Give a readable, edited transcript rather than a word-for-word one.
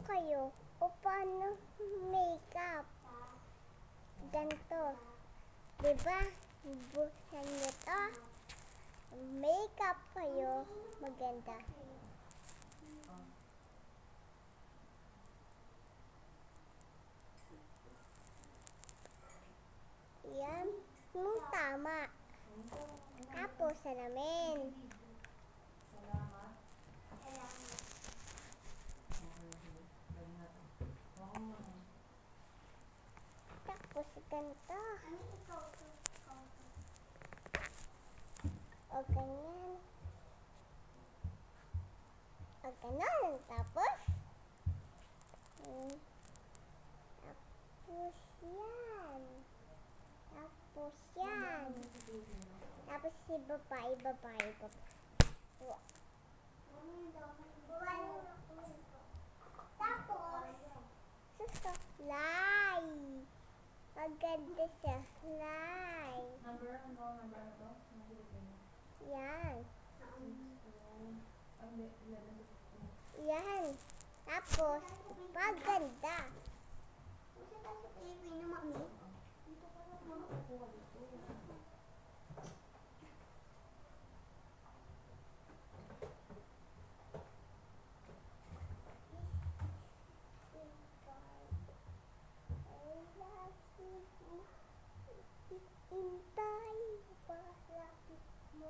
kayo? O paano makeup? Ganito. Diba? Buksan nyo to. Makeup kayo. Maganda. Yan. Yung tama. Tapos salamin. Tapos ganito. O ganyan. O ganon. Tapos yan. Tapos yan. Tapos si babae. Tapos, susuklay. Maganda siya. Lay. Yan. Yan. Tapos, maganda. Intay para mo.